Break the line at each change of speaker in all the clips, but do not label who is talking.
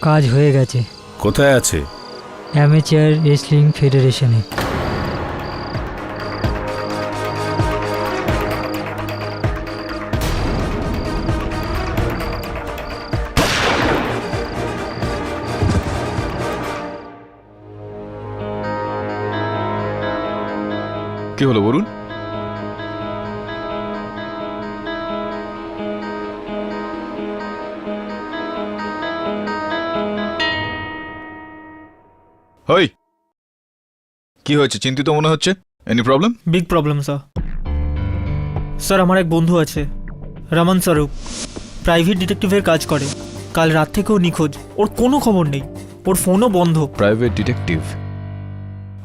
কাজ হয়ে গেছে।
কোথায় আছে?
অ্যামেচার রেসলিং ফেডারেশনে।
কি হলো বলুন? হই, কি হয়েছে? চিন্তিত মনে হচ্ছে। Any problem?
Big problem sir. Sir আমার এক বন্ধু আছে, রমন স্বরূপ, প্রাইভেট ডিটেকটিভের কাজ করে। কাল রাত থেকেও নিখোঁজ, ওর কোনো খবর নেই, ওর ফোনও বন্ধ।
প্রাইভেট ডিটেকটিভ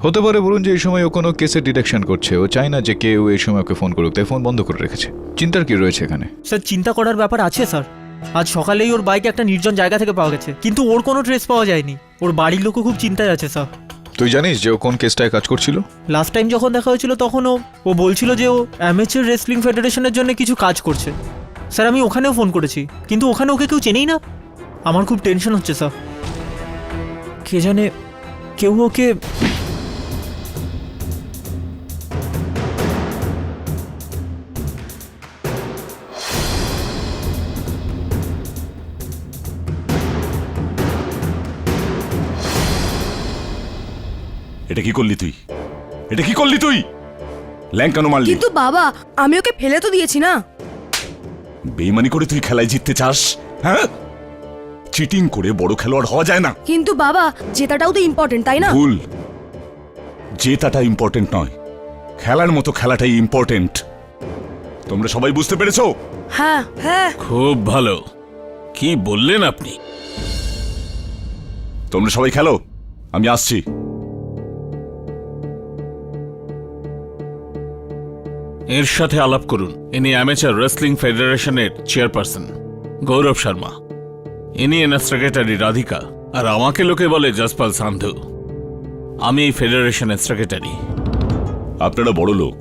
হতে পারে। বলুন যে এই সময় ও কোনো কেসের ডিটেকশন করছে, ও চায় না যে কেউ এই সময় ওকে ফোন করুক, তাই ফোন বন্ধ করে রেখেছে। চিন্তার কি রয়েছে এখানে?
স্যার চিন্তা করার ব্যাপার আছে স্যার। আজ সকালেই ওর বাইক একটা নির্জন জায়গা থেকে পাওয়া গেছে, কিন্তু ওর কোনো ট্রেস পাওয়া যায়নি। ওর বাড়ির লোকও খুব চিন্তায় আছে স্যার।
তুই জানিস যে ও কোন কেসটায় কাজ করছিল?
লাস্ট টাইম যখন দেখা হয়েছিল তখন ও বলছিল যে ও অ্যামেচার রেসলিং ফেডারেশনের জন্য কিছু কাজ করছে। স্যার আমি ওখানেও ফোন করেছি, কিন্তু ওখানে ওকে কেউ চেনেই না। আমার খুব টেনশন হচ্ছে স্যার। কে জানে কেউ ওকে।
এটা কি করলি তুই? এটা কি করলি তুই? ল্যাং কেন মারলি?
কিন্তু বাবা, আমি ওকে ফেলে তো দিয়েছি না।
বেইমানি করে তুই খেলায় জিততে চাস? হ্যাঁ, চিটিং করে বড় খেলোয়াড় হওয়া যায় না।
কিন্তু বাবা, জেতাটাও তো ইম্পর্টেন্ট, তাই না?
ভুল। জেতাটা ইম্পর্টেন্ট নয়, খেলার মতো খেলাটাই ইম্পর্টেন্ট। তোমরা সবাই বুঝতে পেরেছো?
হ্যাঁ হ্যাঁ।
খুব ভালো। কি বললেন আপনি?
তোমরা সবাই খেলো, আমি আসছি।
এর সাথে আলাপ করুন। ইনি অ্যামেচার রেসলিং ফেডারেশনের চেয়ারপারসন গৌরব শর্মা। ইনি এনার সেক্রেটারি রাধিকা, আর আমাকে লোকে বলে যশপাল সান্ধু। আমি এই ফেডারেশনের সেক্রেটারি।
আপনারা বড় লোক,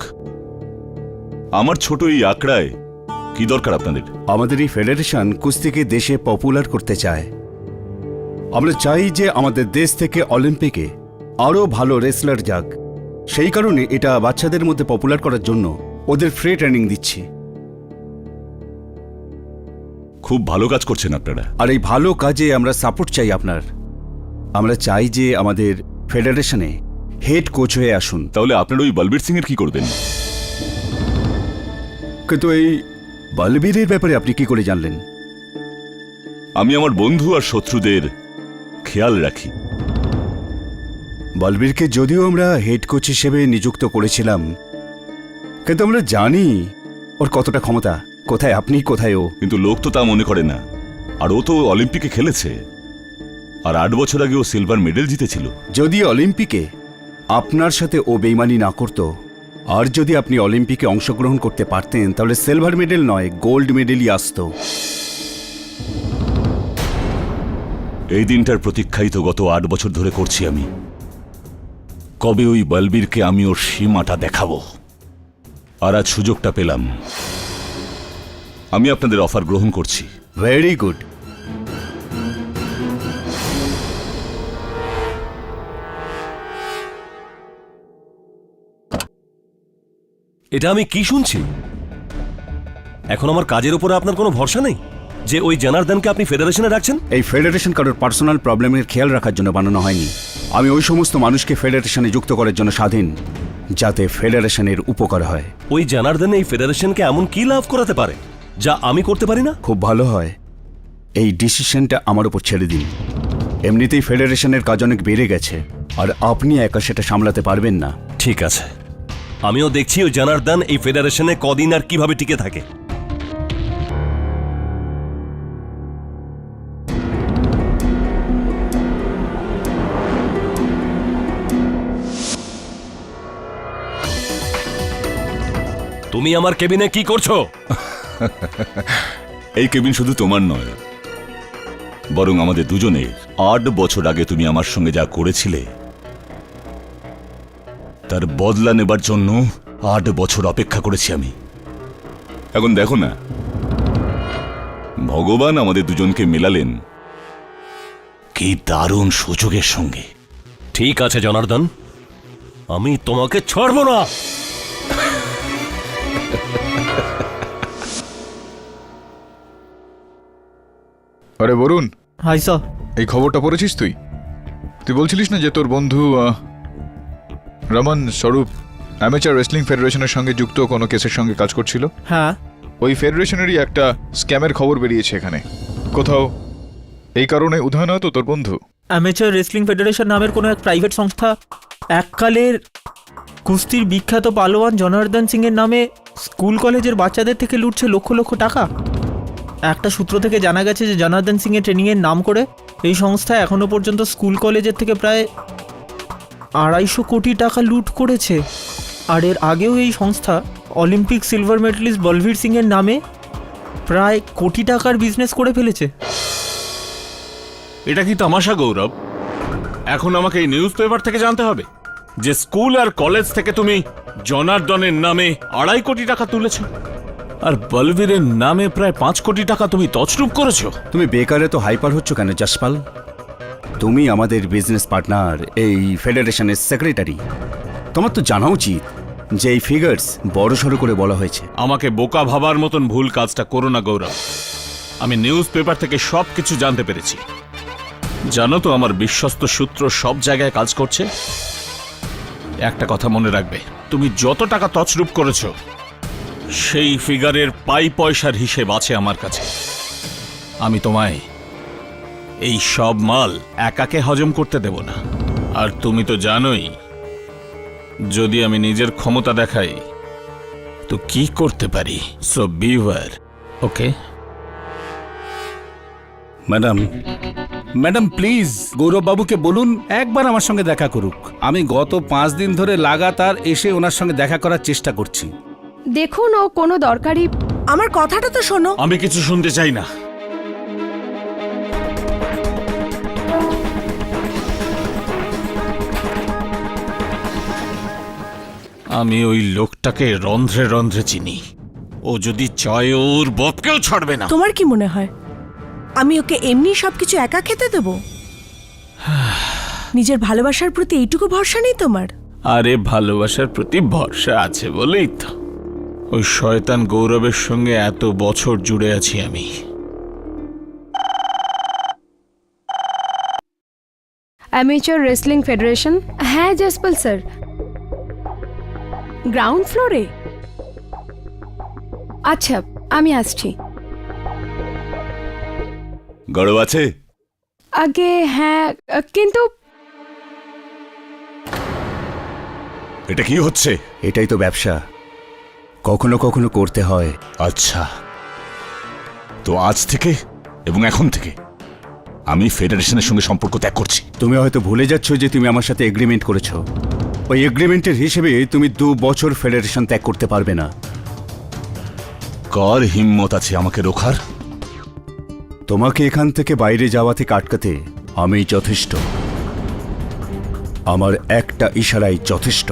আমার ছোট এই আঁকড়ায় কি দরকার আপনাদের?
আমাদের এই ফেডারেশন কুস্তিকে দেশে পপুলার করতে চায়। আমরা চাই যে আমাদের দেশ থেকে অলিম্পিকে আরও ভালো রেসলার যাক। সেই কারণে এটা বাচ্চাদের মধ্যে পপুলার করার জন্য ওদের ফ্রি ট্রেনিং দিচ্ছি।
খুব ভালো কাজ করছেন আপনারা।
আর এই ভালো কাজে আমরা সাপোর্ট চাই আপনার। আমরা চাই যে আমাদের ফেডারেশনে হেড কোচ হয়ে আসুন।
তাহলে আপনারা ওই বলবীর সিং এর কি করবেন?
কিন্তু এই বলবীরের ব্যাপারে আপনি কি করে জানলেন?
আমি আমার বন্ধু আর শত্রুদের খেয়াল রাখি।
বলবীরকে যদিও আমরা হেড কোচ হিসেবে নিযুক্ত করেছিলাম, কিন্তু আমরা জানি ওর কতটা ক্ষমতা। কোথায় আপনি, কোথায় ও?
কিন্তু লোক তো তা মনে করে না। আর ও তো অলিম্পিকে খেলেছে, আর 8 বছর আগে ও সিলভার মেডেল জিতেছিল।
যদি অলিম্পিকে আপনার সাথে ও বেইমানি না করত, আর যদি আপনি অলিম্পিকে অংশগ্রহণ করতে পারতেন, তাহলে সিলভার মেডেল নয়, গোল্ড মেডেলই আসতো।
এই দিনটার প্রতীক্ষাই তো গত 8 বছর ধরে করছি আমি। কবে ওই বলবীরকে আমি ওর সীমাটা দেখাবো। আর আজ সুযোগটা পেলাম। আমি আপনাদের অফার গ্রহণ করছি।
Very good.
এটা আমি কি শুনছি? এখন আমার কাজের উপরে আপনার কোনো ভরসা নেই যে ওই জনার্দনকে আপনি ফেডারেশনে রাখছেন?
এই ফেডারেশন কারোর পার্সোনাল প্রবলেমের খেয়াল রাখার জন্য বানানো হয়নি। আমি ওই সমস্ত মানুষকে ফেডারেশনে যুক্ত করার জন্য স্বাধীন, যাতে ফেডারেশনের উপকার হয়।
ওই জনার্দন এই ফেডারেশনকে এমন কি লাভ করাতে পারে যা আমি করতে পারি না?
খুব ভালো হয় এই ডিসিশনটা আমার উপর ছেড়ে দিন। এমনিতেই ফেডারেশনের কাজ অনেক বেড়ে গেছে, আর আপনি একা সেটা সামলাতে পারবেন না।
ঠিক আছে, আমিও দেখছি ওই জনার্দন এই ফেডারেশনে কদিন আর কিভাবে টিকে থাকে। তুমি আমার কেবিনে কি করছো?
এই কেবিন শুধু তোমার নয়, বরং আমাদের দুজনের। 8 বছর আগে তুমি আমার সঙ্গে যা করেছিলে, তার বদলা নেবার জন্য 8 বছর অপেক্ষা করেছি আমি। এখন দেখো না, ভগবান আমাদের দুজনকে মেলালেন কি দারুণ সুযোগের সঙ্গে।
ঠিক আছে জনার্দন, আমি তোমাকে ছাড়বো না।
আরে বরুণ,
হাই স্যার।
এই খবরটা পড়েছিস তুই? তুই বলছিলিস না যে তোর বন্ধু রমন স্বরূপ অ্যামেচার রেসলিং ফেডারেশনের সঙ্গে যুক্ত কোনো কেসের সঙ্গে কাজ করছিল?
হ্যাঁ,
ওই ফেডারেশনেরই একটা স্ক্যামের খবর বেরিয়েছে এখানে কোথাও। এই কারণে উদাহরণ হয়তো তোর বন্ধু।
অ্যামেচার রেসলিং ফেডারেশন নামের কোনো এক প্রাইভেট সংস্থা এককালের কুস্তির বিখ্যাত পালোয়ান জনার্দন সিংয়ের নামে স্কুল কলেজের বাচ্চাদের থেকে লুটছে লক্ষ লক্ষ টাকা। একটা সূত্র থেকে জানা গেছে যে জনার্দন সিংয়ের ট্রেনিংয়ের নাম করে এই সংস্থা এখনও পর্যন্ত স্কুল কলেজের থেকে প্রায় 250 কোটি টাকা লুট করেছে। আর এর আগেও এই সংস্থা অলিম্পিক সিলভার মেডেলিস্ট বলবীর সিংয়ের নামে প্রায় কোটি টাকার বিজনেস করে ফেলেছে।
এটা কি তামাশা গৌরব? এখন আমাকে এই নিউজ পেপার থেকে জানতে হবে যে স্কুল আর কলেজ থেকে তুমি জনার্দনের নামে 2.5 কোটি টাকা তুলেছ, আর বলবীরের নামে প্রায় 5 কোটি টাকা তুমি তছরূপ করেছো।
তুমি বেকারে তো হাইপার হচ্ছ কেন যশপাল? তুমি আমাদের বিজনেস পার্টনার, এই ফেডারেশনের সেক্রেটারি। তোমার তো জানা উচিত যে এই ফিগার্স বড়সড় করে বলা হয়েছে।
আমাকে বোকা ভাবার মতন ভুল কাজটা করো না গৌরব। আমি নিউজ পেপার থেকে সব কিছু জানতে পেরেছি। জানো তো আমার বিশ্বস্ত সূত্র সব জায়গায় কাজ করছে। একটা কথা মনে রাখবে, তুমি যত টাকা তছরূপ করেছো সেই ফিগারের পাই পয়সার হিসেব আছে আমার কাছে। আমি তোমায় এই সব মাল একাকে হজম করতে দেব না। আর তুমি তো জানোই যদি আমি নিজের ক্ষমতা দেখাই তো কি করতে পারি। So beware, okay?
Madam please গৌরববাবুকে বলুন একবার আমার সঙ্গে দেখা করুক। আমি গত 5 দিন ধরে লাগাতার এসে ওনার সঙ্গে দেখা করার চেষ্টা করছি।
দেখুন, ও কোনো দরকারি। আমার কথাটা তো শোনো।
আমি কিছু শুনতে চাই না। আমি ওই লোকটাকে রন্ধ্রে রন্ধ্রে চিনি। ও যদি চায় ওর বাপকেও ছাড়বে না।
তোমার কি মনে হয় আমি ওকে এমনি সবকিছু একা খেতে দেব? নিজের ভালোবাসার প্রতি এইটুকু ভরসা নেই তোমার?
আরে ভালোবাসার প্রতি ভরসা আছে বলেই তো ওই শয়তান গৌরবের সঙ্গে এত বছর জুড়ে আছি আমি।
Amateur wrestling federation? হ্যাঁ জসপাল স্যার, গ্রাউন্ড ফ্লোরে। আচ্ছা, আমি আসছি।
গৌরব আছে?
আগে হ্যাঁ, কিন্তু
এটা কি হচ্ছে?
এটাই তো ব্যবসা, কখনো কখনো করতে হয়।
আচ্ছা, তো আজ থেকে এবং এখন থেকে আমি ফেডারেশনের সঙ্গে সম্পর্ক ত্যাগ করছি।
তুমি হয়তো ভুলে যাচ্ছ যে তুমি আমার সাথে এগ্রিমেন্ট করেছো। ওই এগ্রিমেন্টের হিসেবে তুমি 2 বছর ফেডারেশন ত্যাগ করতে পারবে না।
কার হিম্মত আছে আমাকে রোখার?
তোমাকে এখান থেকে বাইরে যাওয়া থেকে আটকাতে আমি যথেষ্ট। আমার একটা ইশারাই যথেষ্ট।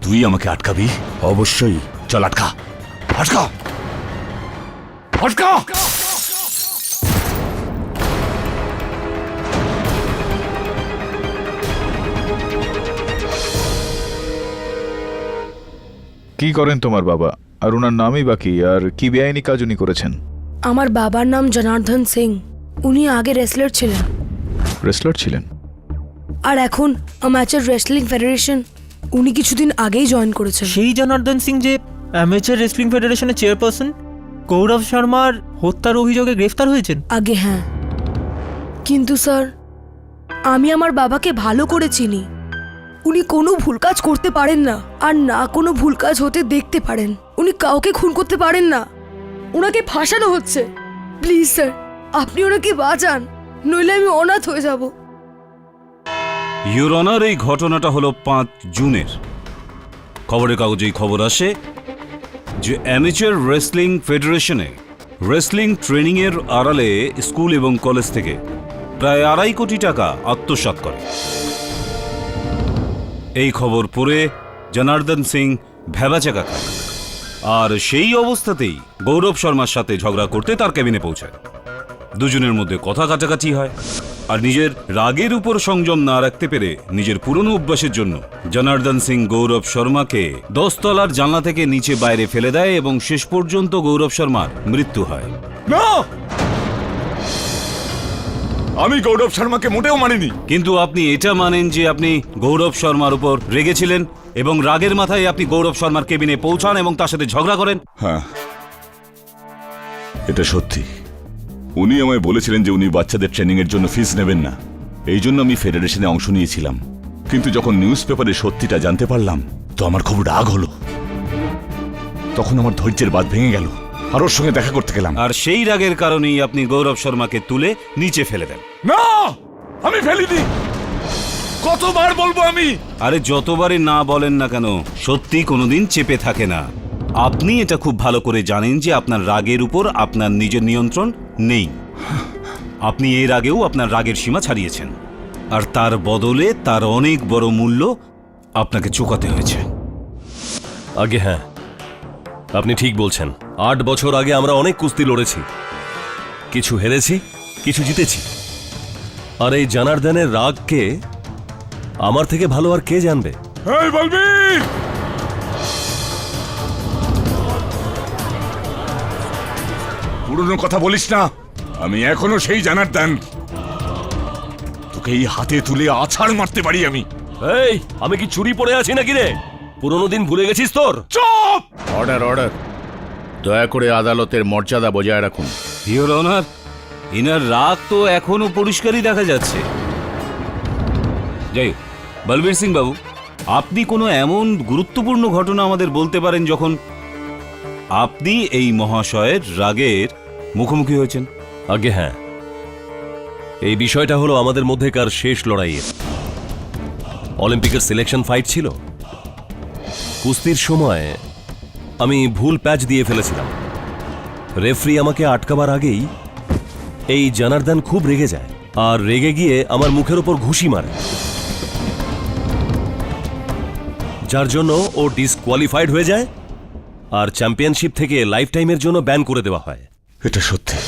তুই আমাকে আটকাবি?
অবশ্যই।
চল আটকা, আটকা, আটকা!
কি করেন তোমার বাবা? আর ওনার নামই বাকি, আর কি বেআইনি কাজ উনি করেছেন?
আমার বাবার নাম জনার্দন সিং। উনি আগে রেসলার ছিলেন।
রেসলার ছিলেন?
আর এখন অ্যামেচার রেসলিং ফেডারেশন উনি কিছুদিন আগেই জয়েন করেছেন।
সেই জনার্দন সিং যে অ্যামেচার রেসলিং ফেডারেশনের চেয়ারপারসন গৌরব শর্মার হত্যার অভিযোগে গ্রেফতার হয়েছেন।
আগে হ্যাঁ, কিন্তু স্যার আমি আমার বাবাকে ভালো করে চিনি। উনি কোনো ভুল কাজ করতে পারেন না, আর না কোনো ভুল কাজ হতে দেখতে পারেন। উনি কাউকে খুন করতে পারেন না। ওনাকে ফাঁসানো হচ্ছে। প্লিজ স্যার, আপনি ওনাকে বাঁচান, নইলে আমি অনাথ হয়ে যাব।
ইউর অনার, এই ঘটনাটা হলো 5 জুনের। খবরের কাগজেই খবর আসে যে অ্যামেচার রেসলিং ফেডারেশনে রেসলিং ট্রেনিংয়ের আড়ালে স্কুল এবং কলেজ থেকে প্রায় 2.5 কোটি টাকা আত্মসাৎ করে। এই খবর পড়ে জনার্দন সিং ভ্যাবাচাকা খায়, আর সেই অবস্থাতেই গৌরব শর্মার সাথে ঝগড়া করতে তার কেবিনে পৌঁছায়। দুজনের মধ্যে কথা কাটাকাটি হয়, আর নিজের রাগের উপর সংযম না রাখতে পেরে নিজের পুরনো অভ্যাসের জন্য জনার্দন সিং গৌরব শর্মাকে 10 তলার জানলা থেকে নিচে বাইরে ফেলে দেয় এবং শেষ পর্যন্ত গৌরব শর্মার মৃত্যু হয়।
না, আমি গৌরব শর্মাকে মোটেও মানিনি।
কিন্তু আপনি এটা মানেন যে আপনি গৌরব শর্মার উপর রেগেছিলেন এবং রাগের মাথায় আপনি গৌরব শর্মার কেবিনে পৌঁছান এবং তার সাথে ঝগড়া করেন?
হ্যাঁ, এটা সত্যি। উনি আমায় বলেছিলেন যে উনি বাচ্চাদের ট্রেনিং এর জন্য ফিস নেবেন না, এই জন্য আমি ফেডারেশনে অংশ নিয়েছিলাম। কিন্তু যখন নিউজ পেপারে সত্যিটা জানতে পারলাম তো আমার খুব রাগ হলো। তখন আমার ধৈর্যের বাঁধ ভেঙে গেল, আর ওর সঙ্গে দেখা করতে গেলাম।
আর সেই রাগের কারণেই আপনি গৌরব শর্মাকে তুলে নিচে ফেলে দেন।
না, আমি ফেলিনি। কতবার বলবো আমি?
আরে যতবারই না বলেন না কেন, সত্যি কোনোদিন চেপে থাকে না। আপনি এটা খুব ভালো করে জানেন যে আপনার রাগের উপর আপনার নিজের নিয়ন্ত্রণ নেই। আপনি এর আগেও আপনার রাগের সীমা ছাড়িয়েছেন, আর তার বদলে তার অনেক বড় মূল্য আপনাকে চুকাতে হয়েছে।
আগে হ্যাঁ, আপনি ঠিক বলছেন। 8 বছর আগে আমরা অনেক কুস্তি লড়েছি, কিছু হেরেছি, কিছু জিতেছি। আর এই জনার্দনের রাগকে আমার থেকে ভালো আর কে জানবে?
এই বলবীর, পুরনো কথা বলিস না। আমি এখনো সেই জনার্দন। তোকে এই হাতে তুলে আছাড় মারতে পারি আমি।
এই, আমি কি চুরি পড়ে আছি নাকি রে? পুরনো দিন ভুলে গেছিস তোর?
চুপ!
অর্ডার অর্ডার, দয়া করে আদালতের মর্যাদা বজায় রাখুন।
ইওর অনার, ইনার রাগ তো এখনো পরিষ্কারই দেখা যাচ্ছে। যাই হোক, বলবীর সিং বাবু, আপনি কোনো এমন গুরুত্বপূর্ণ ঘটনা আমাদের বলতে পারেন যখন আপনি এই মহাশয়ের রাগের মুখোমুখি হয়েছেন?
আগে হ্যাঁ, এই বিষয়টা হলো আমাদের মধ্যেকার শেষ লড়াইয়ের। অলিম্পিকের সিলেকশন ফাইট ছিল। কুস্তির সময় আমি ভুল প্যাচ দিয়ে ফেলেছিলাম। রেফারি আমাকে আটকাবার আগেই এই জনার্দন খুব রেগে যায়, আর রেগে গিয়ে আমার মুখের ওপর ঘুষি মারে, যার জন্য ও ডিসকোয়ালিফাইড হয়ে যায় আর চ্যাম্পিয়নশিপ থেকে লাইফ টাইমের জন্য ব্যান করে দেওয়া হয়।
এটা সত্যি,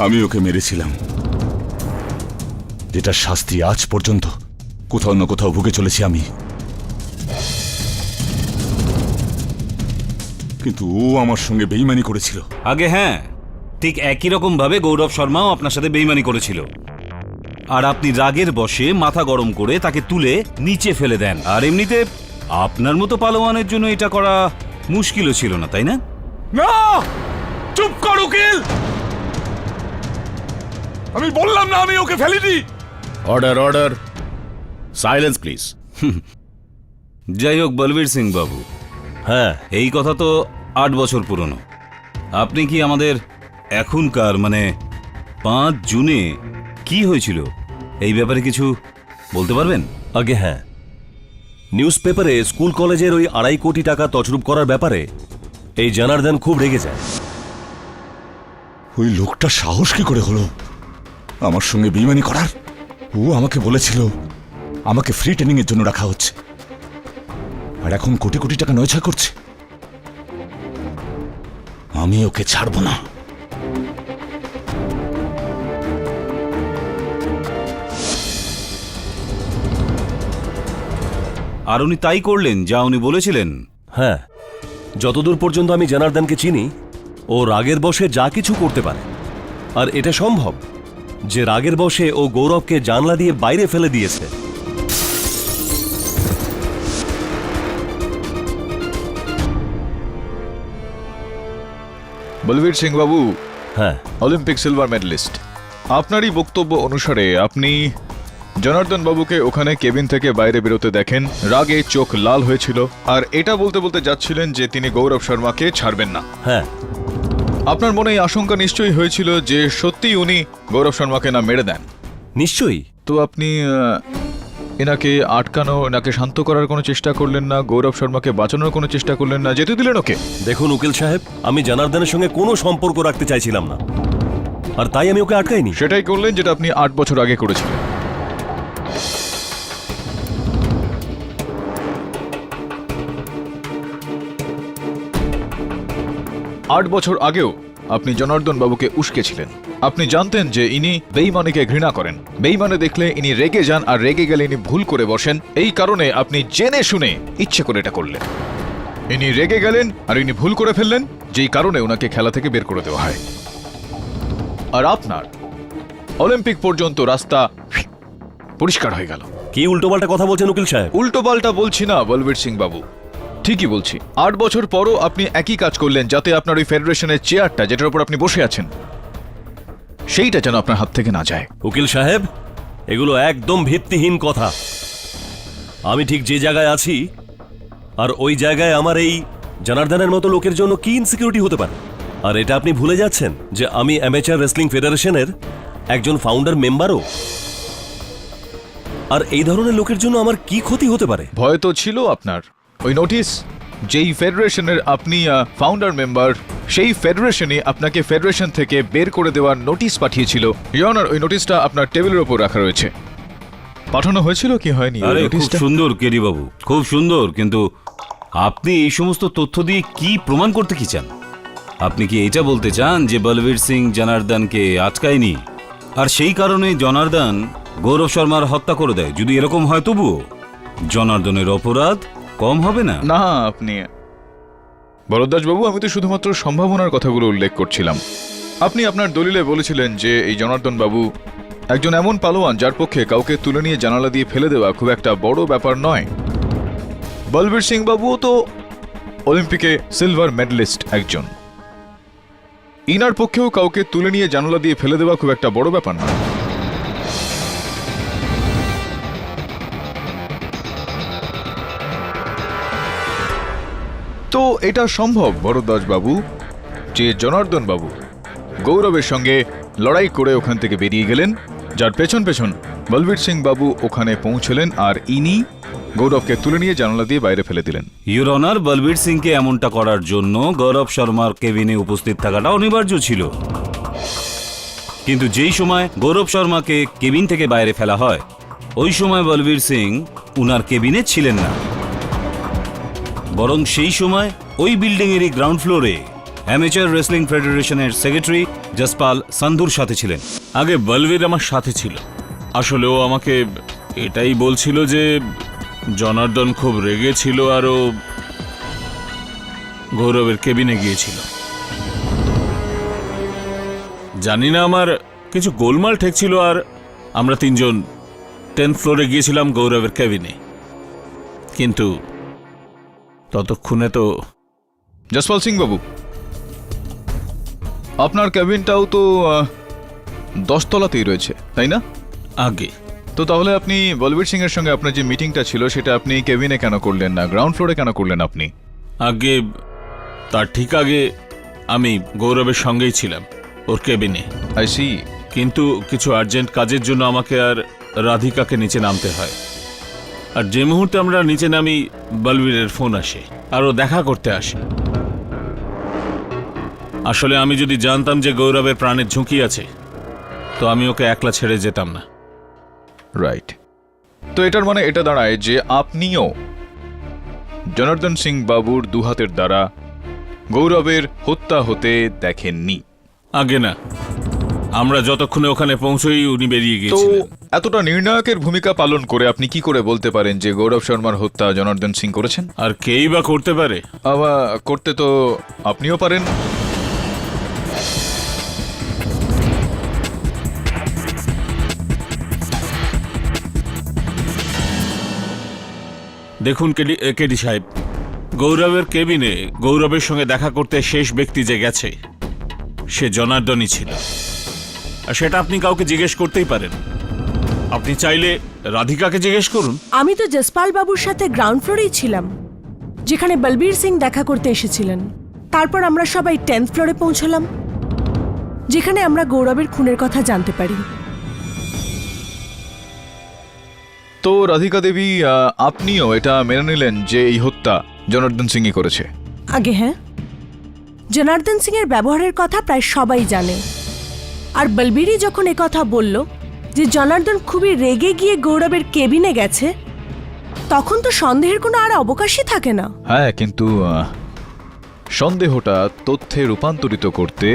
আমি ওকে মেরেছিলাম, যেটা শাস্তি আজ পর্যন্ত কোথাও না কোথাও ভুগে চলেছি আমি। কিন্তু ও আমার সঙ্গে বেইমানি করেছিল।
আগে হ্যাঁ, ঠিক একই রকম ভাবে গৌরব শর্মাও আপনার সাথে বেইমানি করেছিল, আর আপনি রাগের বশে মাথা গরম করে তাকে তুলে নিচে ফেলে দেন। আর এমনিতে আপনার মতো পালোয়ানের জন্য এটা করা মুশকিলও ছিল না, তাই না?
না, চুপ কর উকিল। আমি বললাম না আমি ওকে ফেলিনি।
Order order, silence please.
যাই হোক বলবীর সিং বাবু,
হ্যাঁ,
এই কথা তো 8 বছর পুরনো। আপনি কি আমাদের এখনকার মানে 5 জুনে কি হয়েছিল এই ব্যাপারে কিছু বলতে পারবেন?
আগে হ্যাঁ, নিউজ পেপারে স্কুল কলেজের ওই 2.5 কোটি টাকা তছরূপ করার ব্যাপারে এই জনার্দন খুব রেগে যায়।
ওই লোকটা সাহস কি করে হলো আমার সঙ্গে বেইমানি করার? ও আমাকে বলেছিল আমাকে ফ্রি ট্রেনিং এর জন্য রাখা হচ্ছে, আর এখন কোটি কোটি টাকা নয়ছয় করছে। আমি ওকে ছাড়বো না।
আর উনি তাই করলেন যা উনি বলেছিলেন?
হ্যাঁ, যতদূর পর্যন্ত আমি জনার্দনকে চিনি, ও রাগের বশে যা কিছু করতে পারে। আর এটা সম্ভব যে রাগের বশে ও গৌরবকে জানলা দিয়ে বাইরে ফেলে দিয়েছে।
বলবীর সিং বাবু,
হ্যাঁ,
অলিম্পিক সিলভার মেডেলিস্ট, আপনারই বক্তব্য অনুসারে আপনি জনার্দন বাবুকে ওখানে কেবিন থেকে বাইরে বেরোতে দেখেন, রাগে চোখ লাল হয়েছিল, আর এটা বলতে বলতে যাচ্ছিলেন যে তিনি গৌরব শর্মাকে ছাড়বেন না।
হ্যাঁ,
আপনার মনে এই আশঙ্কা নিশ্চয়ই হয়েছিল যে সত্যিই উনি গৌরব শর্মাকে না মেরে দেন।
নিশ্চয়ই।
তো আপনি এনাকে আটকানো, এনাকে শান্ত করার কোনো চেষ্টা করলেন না, গৌরব শর্মাকে বাঁচানোর কোনো চেষ্টা করলেন না, যেতে দিলেন ওকে?
দেখুন উকিল সাহেব, আমি জনার্দনের সঙ্গে কোনো সম্পর্ক রাখতে চাইছিলাম না, আর তাই আমি ওকে আটকাইনি।
সেটাই করলেন যেটা আপনি 8 বছর আগে করেছিলেন। আট বছর আগেও আপনি জনার্দন বাবুকে উস্কেছিলেন। আপনি জানতেন যে ইনি বেইমানিকে ঘৃণা করেন। বেইমানে দেখলে ইনি রেগে যান, আর রেগে গেলে ইনি ভুল করে বসেন। এই কারণে আপনি জেনে শুনে ইচ্ছে করে এটা করলেন। ইনি রেগে গেলেন আর ইনি ভুল করে ফেললেন, যেই কারণে ওনাকে খেলা থেকে বের করে দেওয়া হয়। আর আপনার অলিম্পিক পর্যন্ত রাস্তা পরিষ্কার হয়ে গেল।
কি উল্টোপাল্টা কথা বলছেন উকিল সাহেব?
উল্টো পাল্টা বলছি না বলবীর সিং বাবু, ঠিকই বলছি। 8 বছর পরও আপনি একই কাজ করলেন, যাতে আপনার ওই ফেডারেশনের চেয়ারটা, যেটার উপর আপনি বসে আছেন, সেইটা যেন আপনার হাত থেকে না যায়।
উকিল সাহেব, এগুলো একদম ভিত্তিহীন কথা। আমি ঠিক যে জায়গায় আছি, আর ওই জায়গায় আমার এই জনার্দনের মতো লোকের জন্য কি ইনসিকিউরিটি হতে পারে? আর এটা আপনি ভুলে যাচ্ছেন যে আমি অ্যামেচার রেসলিং ফেডারেশনের একজন ফাউন্ডার মেম্বারও। আর এই ধরনের লোকের জন্য আমার কি ক্ষতি হতে পারে?
ভয় তো ছিল আপনার। ওই নোটিশ, যেই ফেডারেশনের আপনি ফাউন্ডার মেম্বার, সেই ফেডারেশনই আপনাকে ফেডারেশন থেকে বের করে দেওয়ার নোটিশ পাঠিয়েছিল। ইয়নার, ওই নোটিশটা আপনার টেবিলের উপর রাখা রয়েছে। পাঠানো হয়েছিল কি হয়নি? ওই
আরে খুব
নোটিশটা?
সুন্দর কেডি বাবু, খুব সুন্দর। কিন্তু আপনি এই সমস্ত তথ্য দিয়ে কি প্রমাণ করতে কি চান? আপনি কি এটা বলতে চান যে বলবীর সিং জনার্দনকে আটকায়নি, আর সেই কারণে জনার্দন গৌরব শর্মার হত্যা করে দেয়? যদি এরকম হয় তবুও জনার্দনের অপরাধ কম হবে না?
না, আপনি ভরদ্বাজ বাবু, আমি তো শুধুমাত্র সম্ভাবনার কথাগুলো উল্লেখ করছিলাম। আপনি আপনার দলিলে বলেছিলেন যে এই জনার্দন বাবু একজন এমন পালোয়ান যার পক্ষে কাউকে তুলে নিয়ে জানালা দিয়ে ফেলে দেওয়া খুব একটা বড় ব্যাপার নয়। বলবীর সিং বাবুও তো অলিম্পিকে সিলভার মেডেলিস্ট একজন। ইনার পক্ষেও কাউকে তুলে নিয়ে জানালা দিয়ে ফেলে দেওয়া খুব একটা বড় ব্যাপার নয়। তো এটা সম্ভব ভরদ্বাজ বাবু যে জনার্দন বাবু গৌরবের সঙ্গে লড়াই করে ওখান থেকে বেরিয়ে গেলেন, যার পেছন পেছন বলবীর সিং বাবু ওখানে পৌঁছলেন, আর ইনি গৌরবকে তুলে নিয়ে জানালা দিয়ে বাইরে ফেলে দিলেন।
ইউর অনার, বলবীর সিংকে এমনটা করার জন্য গৌরব শর্মার কেবিনে উপস্থিত থাকাটা অনিবার্য ছিল। কিন্তু যেই সময় গৌরব শর্মাকে কেবিন থেকে বাইরে ফেলা হয়, ওই সময় বলবীর সিং উনার কেবিনে ছিলেন না, বরং সেই সময় ওই বিল্ডিংয়েরই গ্রাউন্ড ফ্লোরে অ্যামেচার রেসলিং ফেডারেশনের সেক্রেটারি জসপাল সান্ধুর সাথে ছিলেন।
আগে বলবীর আমার সাথে ছিল। আসলে ও আমাকে এটাই বলছিল যে জনার্দন খুব রেগে ছিল আর ও গৌরবের কেবিনে গিয়েছিল। জানি না, আমার কিছু গোলমাল ঠেকছিল, আর আমরা 3 জন 10th ফ্লোরে গিয়েছিলাম গৌরবের কেবিনে। কিন্তু ততক্ষণে তো
জসপাল সিং বাবু, আপনার ক্যাবিনটাও তো 10 তলাতেই রয়েছে, তাই না?
আগে
তো তাহলে আপনি বলবীর সিং এর সঙ্গে আপনার যে মিটিংটা ছিল সেটা আপনি কেবিনে কেন করলেন না, গ্রাউন্ড ফ্লোরে কেন করলেন আপনি?
আগে তার ঠিক আগে আমি গৌরবের সঙ্গেই ছিলাম ওর কেবিনে।
I see.
কিন্তু কিছু আর্জেন্ট কাজের জন্য আমাকে আর রাধিকাকে নিচে নামতে হয়। আর যে মুহূর্তে আমরা নিচে নামি, বলবীরের ফোন আসে আর ও দেখা করতে আসে। আসলে আমি যদি জানতাম যে গৌরবের প্রাণের ঝুঁকি আছে, তো আমি ওকে একলা ছেড়ে যেতাম না।
রাইট। তো এটার মানে এটা দাঁড়ায় যে আপনিও জনার্দন সিং বাবুর দুহাতের দ্বারা গৌরবের হত্যা হতে দেখেননি?
আগে না, আমরা যতক্ষণে ওখানে পৌঁছই উনি বেরিয়ে
তো
গিয়েছিলেন।
এতটা নির্ণায়কের ভূমিকা পালন করে আপনি কি করে বলতে পারেন যে গৌরব শর্মার হত্যা জনার্দন সিং করেছেন?
আর কেই বা করতে পারে?
আবার করতে তো আপনিও পারেন।
দেখুন কেডি সাহেব, গৌরবের কেবিনে গৌরবের সঙ্গে দেখা করতে শেষ ব্যক্তি যে গেছে সে জনার্দনই ছিল। আর সেটা আপনি কাউকে জিজ্ঞেস করতেই পারেন। আপনি চাইলে রাধিকাকে জিজ্ঞেস করুন।
আমি তো জসপাল বাবুর সাথে গ্রাউন্ড ফ্লোরেই ছিলাম, যেখানে বলবীর সিং দেখা করতে এসেছিলেন। তারপর আমরা সবাই 10th ফ্লোরে পৌঁছলাম, যেখানে আমরা গৌরবের খুনের কথা জানতে পারি।
তো রাধিকা দেবী, আপনিও এটা মেনে নিলেন যে এই হত্যা জনার্দন সিংই করেছে?
আগে হ্যাঁ, জনার্দন সিং এর ব্যবহারের কথা প্রায় সবাই জানে। আর বলবীরই যখন কথা বলল যে জনার্দন খুবই রেগে গিয়ে গৌরবের কেবিনে গেছে, তখন তো সন্দেহের কোনো আর অবকাশই থাকে না।
হ্যাঁ, কিন্তু সন্দেহটা তথ্যে রূপান্তরিত করতে